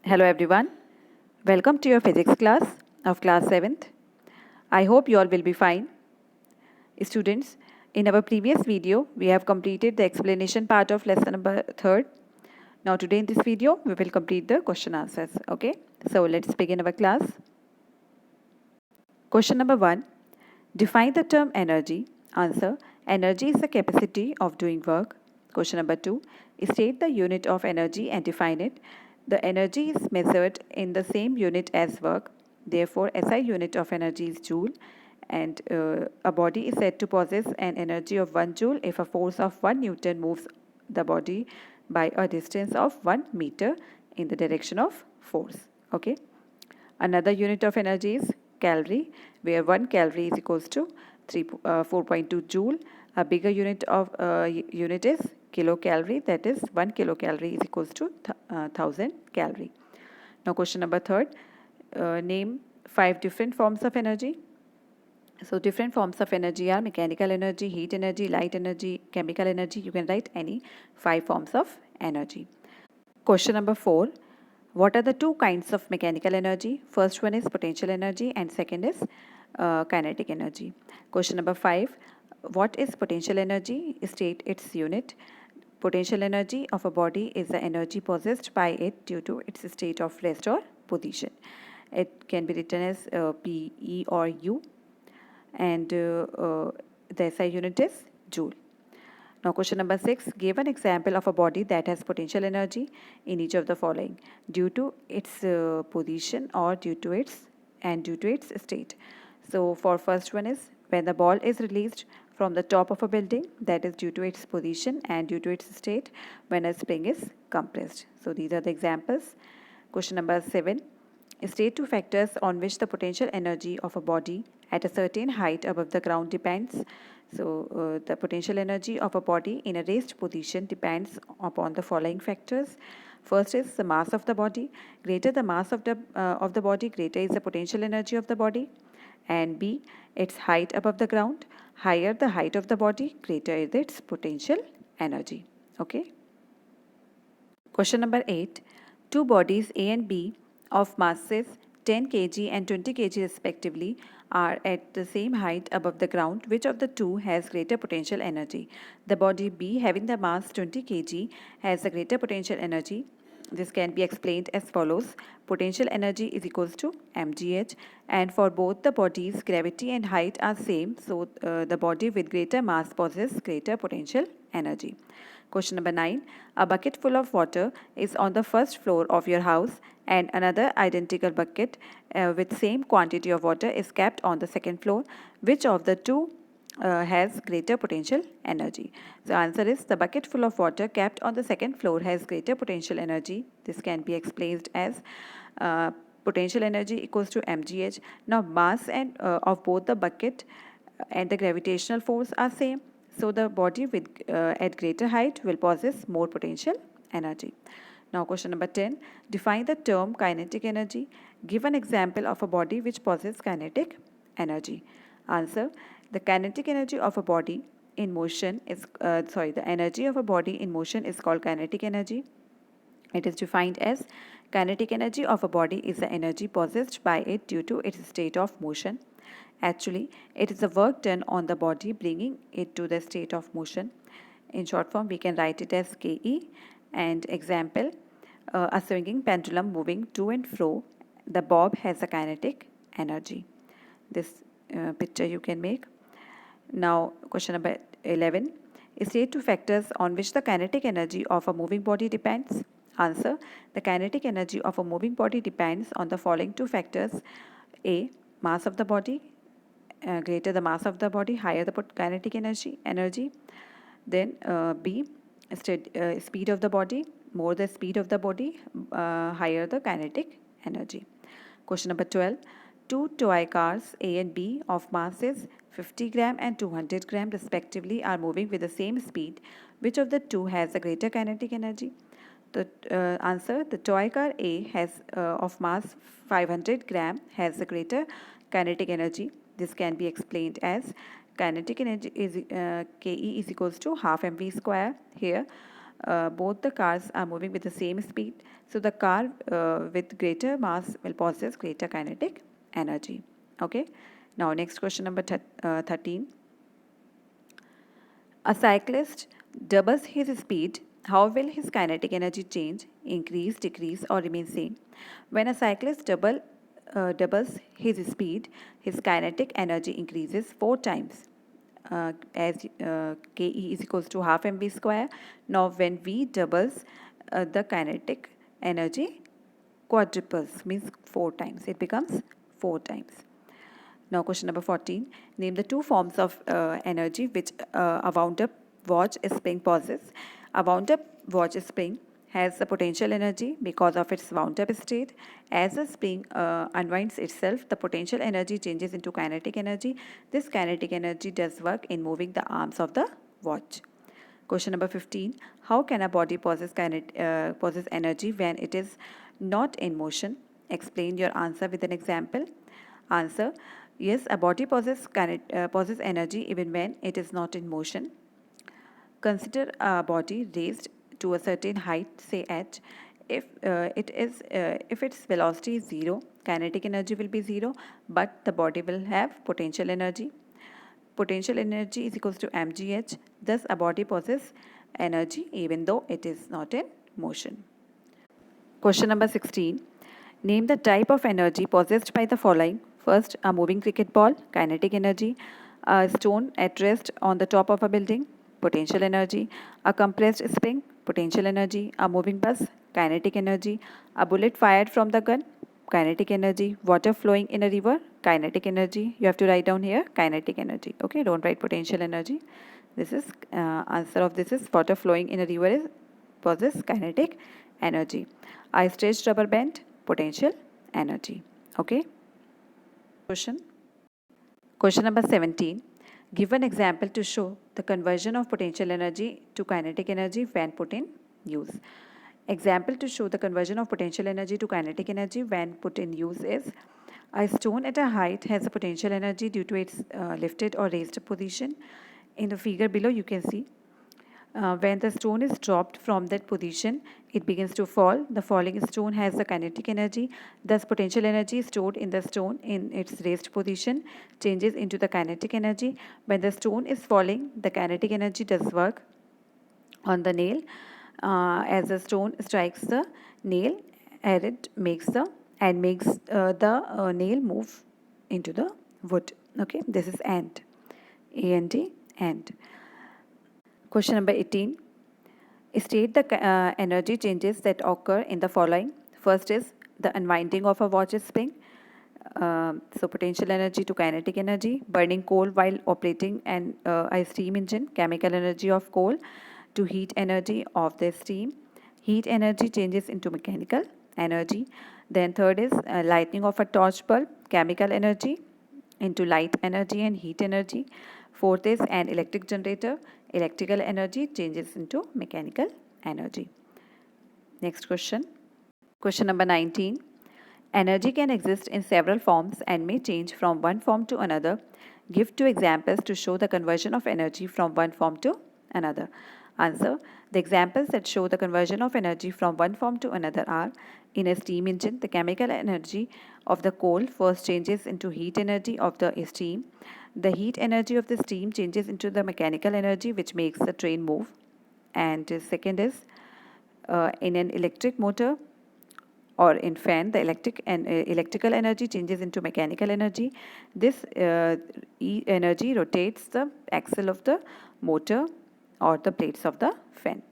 Hello everyone. Welcome to your physics class of class 7th. I hope you all will be fine. Students, in our previous video, we have completed the explanation part of lesson number 3rd. Now today in this video, we will complete the question answers. Okay, so let's begin our class. Question number 1. Define the term energy. Answer. Energy is the capacity of doing work. Question number 2. State the unit of energy and define it. The energy is measured in the same unit as work. Therefore, SI unit of energy is joule. And a body is said to possess an energy of 1 joule if a force of 1 Newton moves the body by a distance of 1 meter in the direction of force. Okay. Another unit of energy is calorie, where 1 calorie is equals to 4.2 joule. A bigger unit is kilocalorie, that is 1 kilocalorie is equals to 1000 calorie. Now question number 3rd, name 5 different forms of energy. So different forms of energy are mechanical energy, heat energy, light energy, chemical energy. You can write any 5 forms of energy. Question number 4. What are the two kinds of mechanical energy? First one is potential energy and second is kinetic energy. Question number 5. What is potential energy? State its unit. Potential energy of a body is the energy possessed by it due to its state of rest or position. It can be written as P, E or U, and the SI unit is joule. Now question number 6, give an example of a body that has potential energy in each of the following: due to its position or due to its state. So for first one is when the ball is released from the top of a building, that is due to its position, and due to its state when a spring is compressed. So these are the examples. Question number 7, state two factors on which the potential energy of a body at a certain height above the ground depends. So the potential energy of a body in a raised position depends upon the following factors. First is the mass of the body. Greater the mass of the body, greater is the potential energy of the body. And B, its height above the ground. Higher the height of the body, greater is its potential energy. Okay. Question number 8. Two bodies A and B of masses 10 kg and 20 kg respectively are at the same height above the ground. Which of the two has greater potential energy? The body B having the mass 20 kg has a greater potential energy. This can be explained as follows. Potential energy is equals to mgh, and for both the bodies gravity and height are same, so the body with greater mass possesses greater potential energy. Question number 9. A bucket full of water is on the first floor of your house and another identical bucket with same quantity of water is kept on the second floor. Which of the two has greater potential energy? The answer is the bucket full of water kept on the second floor has greater potential energy. This can be explained as potential energy equals to mgh. Now mass and of both the bucket and the gravitational force are same, so the body with at greater height will possess more potential energy. Now question number 10. Define the term kinetic energy. Give an example of a body which possesses kinetic energy. Answer. The kinetic energy of a body in motion is the energy of a body in motion is called kinetic energy. It is defined as kinetic energy of a body is the energy possessed by it due to its state of motion. Actually, it is the work done on the body bringing it to the state of motion. In short form, we can write it as Ke. And example, a swinging pendulum moving to and fro, the bob has a kinetic energy. This picture you can make. Now, question number 11. State two factors on which the kinetic energy of a moving body depends. Answer. The kinetic energy of a moving body depends on the following two factors. A. Mass of the body. Greater the mass of the body, higher the kinetic energy. Then B. Speed of the body. More the speed of the body, higher the kinetic energy. Question number 12. Two toy cars A and B of masses 50 gram and 200 gram respectively are moving with the same speed. Which of the two has a greater kinetic energy? The answer, the toy car A has of mass 500 gram has a greater kinetic energy. This can be explained as kinetic energy is Ke is equals to half mv square. Here both the cars are moving with the same speed. So the car with greater mass will possess greater kinetic energy. Okay. Now next question number 13. A cyclist doubles his speed. How will his kinetic energy change, increase, decrease, or remain same? When a cyclist doubles his speed, his kinetic energy increases 4 times. As Ke is equals to half mv square. Now when v doubles, the kinetic energy quadruples, means 4 times. It becomes 4 times. Now question number 14. Name the two forms of energy which a wound up watch spring possesses. A wound up watch spring has the potential energy because of its wound up state. As the spring unwinds itself, the potential energy changes into kinetic energy. This kinetic energy does work in moving the arms of the watch. Question number 15. How can a body possess energy when it is not in motion? Explain your answer with an example. Answer. Yes, a body possesses energy even when it is not in motion. Consider a body raised to a certain height, say h. If its velocity is 0, kinetic energy will be 0, but the body will have potential energy. Potential energy is equals to mgh. Thus, a body possesses energy even though it is not in motion. Question number 16. Name the type of energy possessed by the following. First, a moving cricket ball, kinetic energy. A stone at rest on the top of a building, potential energy. A compressed spring, potential energy. A moving bus, kinetic energy. A bullet fired from the gun, kinetic energy. Water flowing in a river, kinetic energy. You have to write down here kinetic energy. Okay, don't write potential energy. This is answer of this is water flowing in a river is possess kinetic energy. A stretched rubber band, potential energy. Okay. Question number 17. Give an example to show the conversion of potential energy to kinetic energy when put in use. Example to show the conversion of potential energy to kinetic energy when put in use is: a stone at a height has a potential energy due to its lifted or raised position. In the figure below, you can see when the stone is dropped from that position, it begins to fall. The falling stone has the kinetic energy. Thus, potential energy stored in the stone in its raised position changes into the kinetic energy. When the stone is falling, the kinetic energy does work on the nail as the stone strikes the nail, and it makes the nail move into the wood. Okay, this is AND. A-N-D, AND. Question number 18. State the energy changes that occur in the following. First is the unwinding of a watch spring. So potential energy to kinetic energy. Burning coal while operating a steam engine. Chemical energy of coal to heat energy of the steam. Heat energy changes into mechanical energy. Then third is lightning of a torch bulb. Chemical energy into light energy and heat energy. Fourth is an electric generator. Electrical energy changes into mechanical energy. Next question. Question number 19. Energy can exist in several forms and may change from one form to another. Give 2 examples to show the conversion of energy from one form to another. Answer. The examples that show the conversion of energy from one form to another are: in a steam engine, the chemical energy of the coal first changes into heat energy of the steam. The heat energy of the steam changes into the mechanical energy which makes the train move. And second is in an electric motor or in fan, the electrical energy changes into mechanical energy. This energy rotates the axle of the motor or the plates of the fan.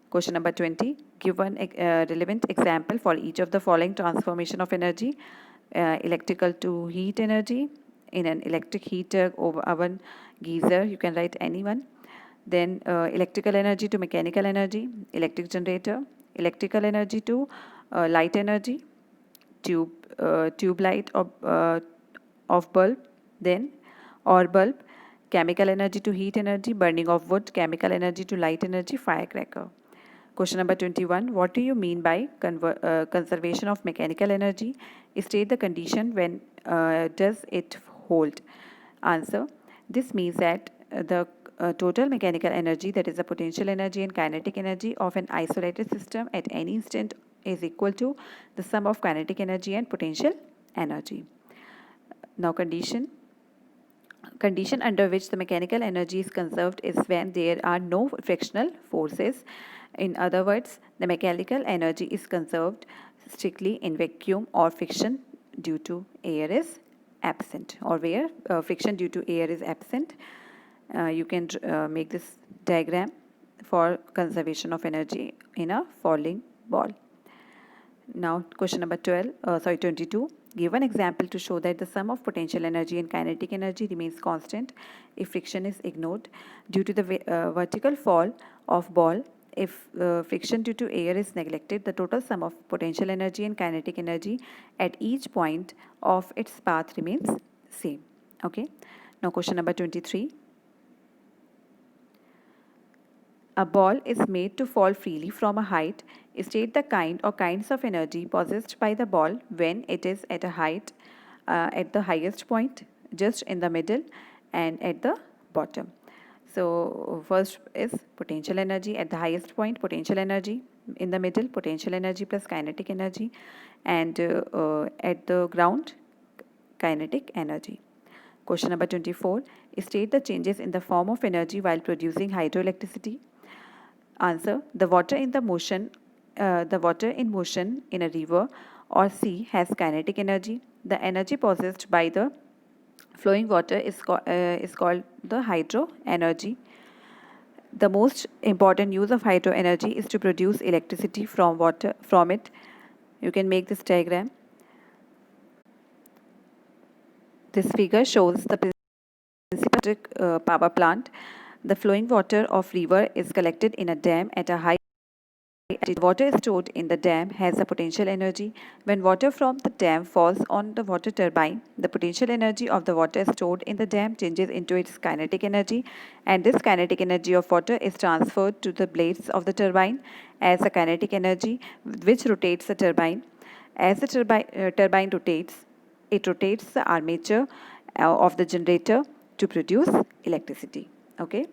Question number 20. Give one relevant example for each of the following transformation of energy. Electrical to heat energy. In an electric heater, oven, geyser, you can write anyone. Then electrical energy to mechanical energy. Electric generator. Electrical energy to light energy. Tube light of bulb. Then or bulb. Chemical energy to heat energy. Burning of wood. Chemical energy to light energy. Firecracker. Question number 21. What do you mean by conservation of mechanical energy? State the condition when does it hold. Answer. This means that the total mechanical energy, that is the potential energy and kinetic energy of an isolated system at any instant, is equal to the sum of kinetic energy and potential energy. Now condition under which the mechanical energy is conserved is when there are no frictional forces. In other words, the mechanical energy is conserved strictly in vacuum or friction due to air is absent, or where friction due to air is absent. You can make this diagram for conservation of energy in a falling ball. Now question number 22. Give an example to show that the sum of potential energy and kinetic energy remains constant if friction is ignored due to the vertical fall of ball. If friction due to air is neglected, the total sum of potential energy and kinetic energy at each point of its path remains same. Okay. Now question number 23. A ball is made to fall freely from a height. State the kind or kinds of energy possessed by the ball when it is at a height, at the highest point, just in the middle, and at the bottom. So first is potential energy at the highest point, potential energy in the middle, potential energy plus kinetic energy, and at the ground, kinetic energy. Question number 24. State the changes in the form of energy while producing hydroelectricity. Answer: the water in motion in a river or sea has kinetic energy. The energy possessed by the flowing water is called the hydro energy. The most important use of hydro energy is to produce electricity from it. You can make this diagram. This figure shows the principal power plant. The flowing water of river is collected in a dam at a high. The water stored in the dam has a potential energy. When water from the dam falls on the water turbine, the potential energy of the water stored in the dam changes into its kinetic energy, and this kinetic energy of water is transferred to the blades of the turbine as a kinetic energy, which rotates the turbine. As the turbine rotates, it rotates the armature of the generator to produce electricity. Okay,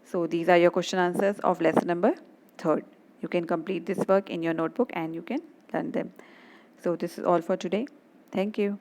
so these are your question answers of lesson number 3rd. You can complete this work in your notebook and you can learn them. So this is all for today. Thank you.